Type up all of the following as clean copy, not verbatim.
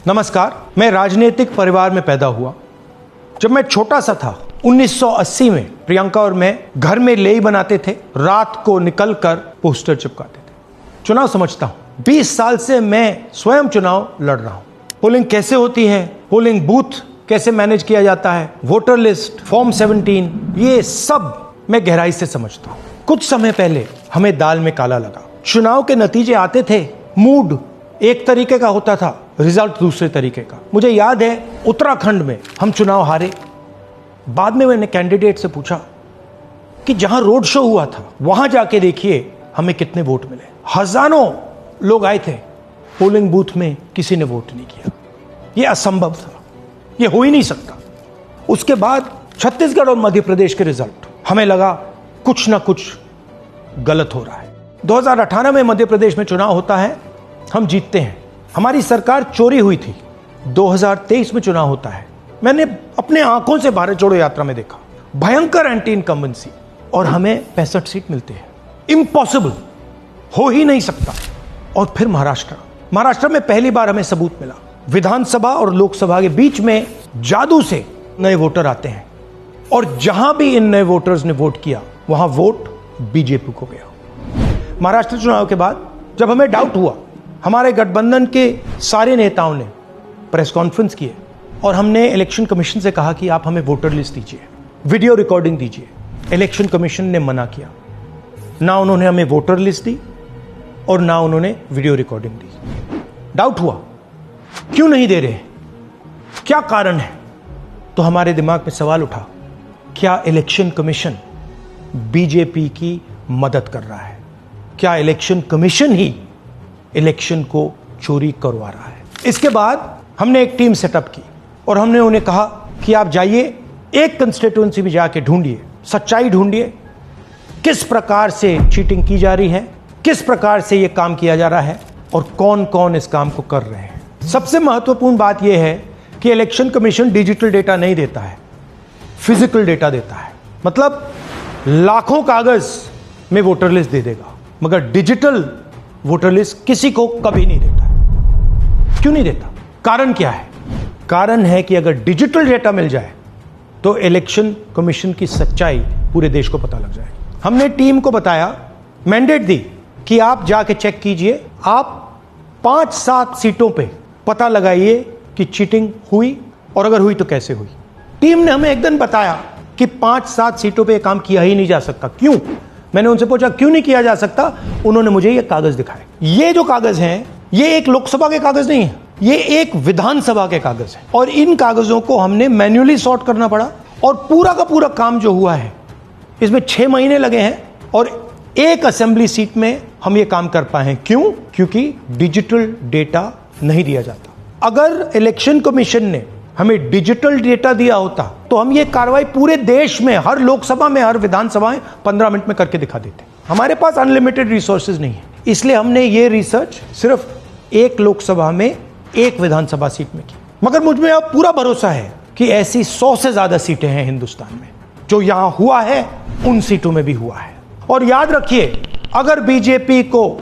नमस्कार। मैं राजनीतिक परिवार में पैदा हुआ। जब मैं छोटा सा था 1980 में प्रियंका और मैं घर में लेई बनाते थे, रात को निकलकर पोस्टर चिपकाते थे। चुनाव समझता हूं। 20 साल से मैं स्वयं चुनाव लड़ रहा हूं। पोलिंग कैसे होती है, पोलिंग बूथ कैसे मैनेज किया जाता है, वोटर लिस्ट, फॉर्म 17, ये सब मैं गहराई से समझता हूं। कुछ समय पहले हमें दाल में काला लगा। चुनाव के नतीजे आते थे, मूड एक तरीके का होता था, रिजल्ट दूसरे तरीके का। मुझे याद है उत्तराखंड में हम चुनाव हारे। बाद में मैंने कैंडिडेट से पूछा कि जहां रोड शो हुआ था वहां जाके देखिए हमें कितने वोट मिले। हजारों लोग आए थे, पोलिंग बूथ में किसी ने वोट नहीं किया। यह असंभव था, यह हो ही नहीं सकता। उसके बाद छत्तीसगढ़ और मध्य प्रदेश के रिजल्ट, हमें लगा कुछ ना कुछ गलत हो रहा है। 2018 में मध्य प्रदेश में चुनाव होता है, हम जीतते हैं। हमारी सरकार चोरी हुई थी। 2023 में चुनाव होता है, मैंने अपने आंखों से भारत जोड़ो यात्रा में देखा, भयंकर एंटी इनकम्बेंसी, और हमें 65 सीट मिलते हैं। इम्पॉसिबल, हो ही नहीं सकता। और फिर महाराष्ट्र में पहली बार हमें सबूत मिला। विधानसभा और लोकसभा के बीच में जादू से नए वोटर आते हैं, और जहां भी इन नए वोटर्स ने वोट किया वहां वोट बीजेपी को गया। महाराष्ट्र चुनाव के बाद जब हमें डाउट हुआ, हमारे गठबंधन के सारे नेताओं ने प्रेस कॉन्फ्रेंस किए और हमने इलेक्शन कमीशन से कहा कि आप हमें वोटर लिस्ट दीजिए, वीडियो रिकॉर्डिंग दीजिए। इलेक्शन कमीशन ने मना किया। ना उन्होंने हमें वोटर लिस्ट दी और ना उन्होंने वीडियो रिकॉर्डिंग दी। डाउट हुआ, क्यों नहीं दे रहे, क्या कारण है? तो हमारे दिमाग में सवाल उठा, क्या इलेक्शन कमीशन बीजेपी की मदद कर रहा है? क्या इलेक्शन कमीशन ही इलेक्शन को चोरी करवा रहा है? इसके बाद हमने एक टीम सेटअप की और हमने उन्हें कहा कि आप जाइए, एक कंस्टिट्यूएंसी में जाके ढूंढिए, सच्चाई ढूंढिए, किस प्रकार से चीटिंग की जा रही है, किस प्रकार से यह काम किया जा रहा है और कौन कौन इस काम को कर रहे हैं। सबसे महत्वपूर्ण बात यह है कि इलेक्शन कमीशन डिजिटल डेटा नहीं देता है, फिजिकल डेटा देता है। मतलब लाखों कागज में वोटर लिस्ट दे देगा, मगर डिजिटल वोटर लिस्ट किसी को कभी नहीं देता। क्यों नहीं देता? कारण क्या है? कारण है कि अगर डिजिटल डेटा मिल जाए तो इलेक्शन कमीशन की सच्चाई पूरे देश को पता लग जाए। हमने टीम को बताया, मैंडेट दी कि आप जाके चेक कीजिए, आप 5-7 सीटों पे पता लगाइए कि चीटिंग हुई, और अगर हुई तो कैसे हुई। टीम ने हमें एक दिन बताया कि 5-7 सीटों पे काम किया ही नहीं जा सकता। क्यों? मैंने उनसे पूछा क्यों नहीं किया जा सकता। उन्होंने मुझे ये कागज दिखाए। ये जो कागज हैं, ये एक लोकसभा के कागज नहीं है, ये एक विधानसभा के कागज है, और इन कागजों को हमने मैन्युअली सॉर्ट करना पड़ा। और पूरा का पूरा काम जो हुआ है, इसमें 6 महीने लगे हैं, और एक असेंबली सीट में हम ये काम कर पाए हैं। क्यों? क्योंकि डिजिटल डेटा नहीं दिया जाता। अगर इलेक्शन कमीशन ने हमें डिजिटल डेटा दिया होता तो हम ये कार्रवाई पूरे देश में, हर लोकसभा में, हर विधानसभा में 15 मिनट में करके दिखा देते। हमारे पास अनलिमिटेड रिसोर्सेज नहीं है, इसलिए हमने ये रिसर्च सिर्फ एक लोकसभा में, एक विधानसभा सीट में की। मगर मुझ में अब पूरा भरोसा है कि ऐसी 100 से ज्यादा सीटें हैं हिंदुस्तान में। जो यहां हुआ है उन सीटों में भी हुआ है। और याद रखिए, अगर बीजेपी को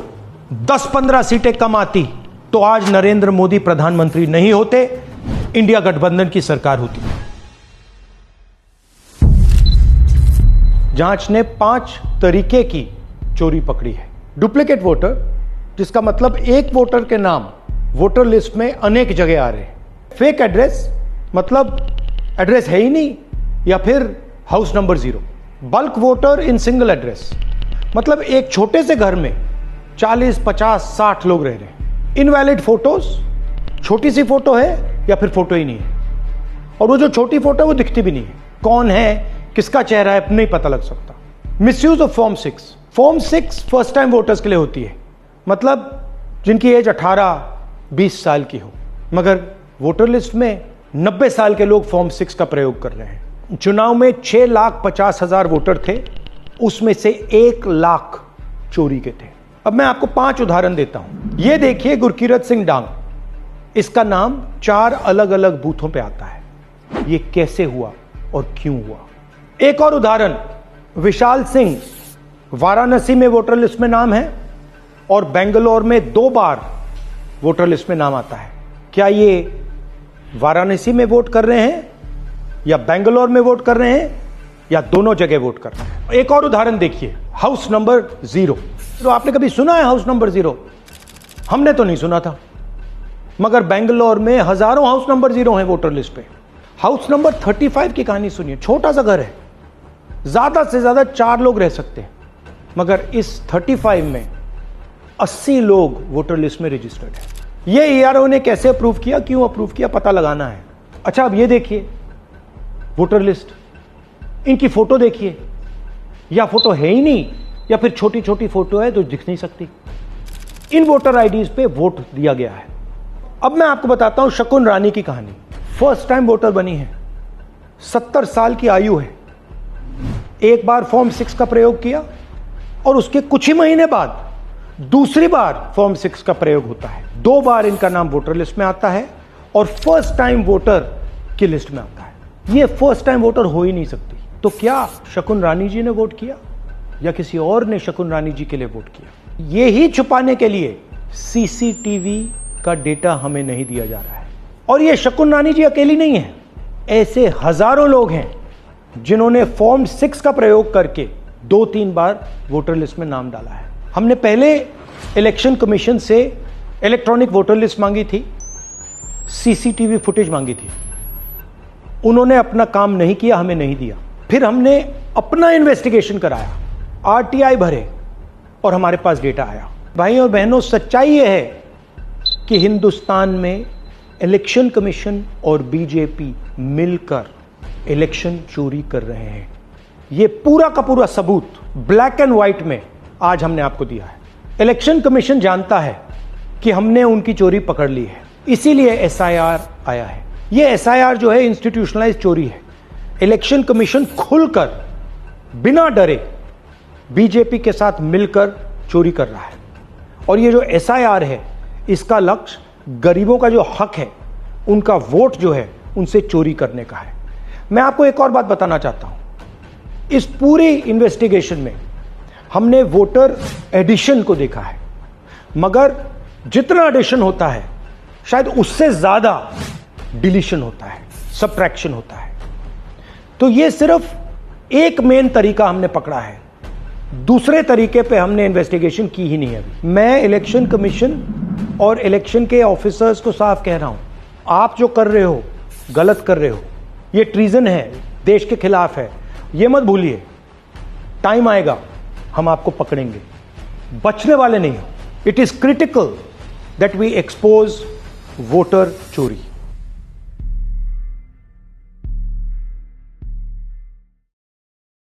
10-15 सीटें कम आती तो आज नरेंद्र मोदी प्रधानमंत्री नहीं होते, इंडिया गठबंधन की सरकार होती। जांच ने 5 तरीके की चोरी पकड़ी है। डुप्लीकेट वोटर, जिसका मतलब एक वोटर के नाम वोटर लिस्ट में अनेक जगह आ रहे हैं। फेक एड्रेस, मतलब एड्रेस है ही नहीं, या फिर house number 0। Bulk voter in single address, मतलब एक छोटे से घर में 40, 50, 60 लोग रह रहे हैं। इनवैलिड फोटोज, छोटी सी फोटो है या फिर फोटो ही नहीं है, और वो जो छोटी फोटो है वो दिखती भी नहीं है। कौन है, किसका चेहरा है, नहीं पता लग सकता। Misuse of form 6। Form 6 first time voters के लिए होती है, मतलब जिनकी एज 18-20 साल की हो, मगर वोटर लिस्ट में 90 साल के लोग फॉर्म 6 का प्रयोग कर रहे हैं। चुनाव में 6,50,000 वोटर थे, उसमें से 1 लाख चोरी के थे। अब मैं आपको 5 उदाहरण देता हूं। यह देखिए, गुरकीरत सिंह डांग, इसका नाम 4 अलग अलग बूथों पे आता है। ये कैसे हुआ और क्यों हुआ? एक और उदाहरण, विशाल सिंह, वाराणसी में वोटर लिस्ट में नाम है और बेंगलोर में 2 बार वोटर लिस्ट में नाम आता है। क्या ये वाराणसी में वोट कर रहे हैं या बेंगलोर में वोट कर रहे हैं या दोनों जगह वोट कर रहे हैं? एक और उदाहरण देखिए, हाउस नंबर 0। तो आपने कभी सुना है हाउस नंबर 0? हमने तो नहीं सुना था, मगर बेंगलोर में हजारों हाउस नंबर 0 हैं वोटर लिस्ट पे। हाउस नंबर 35 की कहानी सुनिए। छोटा सा घर है, ज्यादा से ज्यादा 4 लोग रह सकते हैं, मगर इस 35 में 80 लोग वोटर लिस्ट में रजिस्टर्ड है। ये ईआरओ ने कैसे अप्रूव किया, क्यों अप्रूव किया, पता लगाना है। अच्छा, अब ये देखिए वोटर लिस्ट, इनकी फोटो देखिए, या फोटो है ही नहीं या फिर छोटी छोटी फोटो है तो दिख नहीं सकती। इन वोटर आईडीज पे वोट दिया गया है। अब मैं आपको बताता हूं शकुन रानी की कहानी। फर्स्ट टाइम वोटर बनी है, 70 साल की आयु है। एक बार फॉर्म 6 का प्रयोग किया और उसके कुछ ही महीने बाद दूसरी बार फॉर्म 6 का प्रयोग होता है। 2 बार इनका नाम वोटर लिस्ट में आता है और फर्स्ट टाइम वोटर की लिस्ट में आता है। ये फर्स्ट टाइम वोटर हो ही नहीं सकती। तो क्या शकुन रानी जी ने वोट किया या किसी और ने शकुन रानी जी के लिए वोट किया? ये ही छुपाने के लिए सीसीटीवी का डेटा हमें नहीं दिया जा रहा है। और ये शकुन रानी जी अकेली नहीं है, ऐसे हजारों लोग हैं जिन्होंने फॉर्म 6 का प्रयोग करके 2-3 बार वोटर लिस्ट में नाम डाला है। हमने पहले इलेक्शन कमीशन से इलेक्ट्रॉनिक वोटर लिस्ट मांगी थी, सीसीटीवी फुटेज मांगी थी। उन्होंने अपना काम नहीं किया, हमें नहीं दिया। फिर हमने अपना इन्वेस्टिगेशन कराया, आरटीआई भरे और हमारे पास डेटा आया। भाई और बहनों, सच्चाई यह है कि हिंदुस्तान में इलेक्शन कमीशन और बीजेपी मिलकर इलेक्शन चोरी कर रहे हैं। यह पूरा का पूरा सबूत ब्लैक एंड व्हाइट में आज हमने आपको दिया है। इलेक्शन कमीशन जानता है कि हमने उनकी चोरी पकड़ ली है, इसीलिए एसआईआर आया है। यह एसआईआर जो है इंस्टीट्यूशनलाइज चोरी है। इलेक्शन कमीशन खुलकर बिना डरे बीजेपी के साथ मिलकर चोरी कर रहा है। और ये जो एसआईआर है, इसका लक्ष्य गरीबों का जो हक है, उनका वोट जो है, उनसे चोरी करने का है। मैं आपको एक और बात बताना चाहता हूं। इस पूरी इन्वेस्टिगेशन में हमने वोटर एडिशन को देखा है, मगर जितना एडिशन होता है शायद उससे ज्यादा डिलीशन होता है, सब्ट्रैक्शन होता है। तो ये सिर्फ एक मेन तरीका हमने पकड़ा है, दूसरे तरीके पे हमने इन्वेस्टिगेशन की ही नहीं अभी। मैं इलेक्शन कमीशन और इलेक्शन के ऑफिसर्स को साफ कह रहा हूं, आप जो कर रहे हो गलत कर रहे हो, ये ट्रीजन है, देश के खिलाफ है। ये मत भूलिए, टाइम आएगा हम आपको पकड़ेंगे, बचने वाले नहीं हो। It is critical that we expose voter चोरी।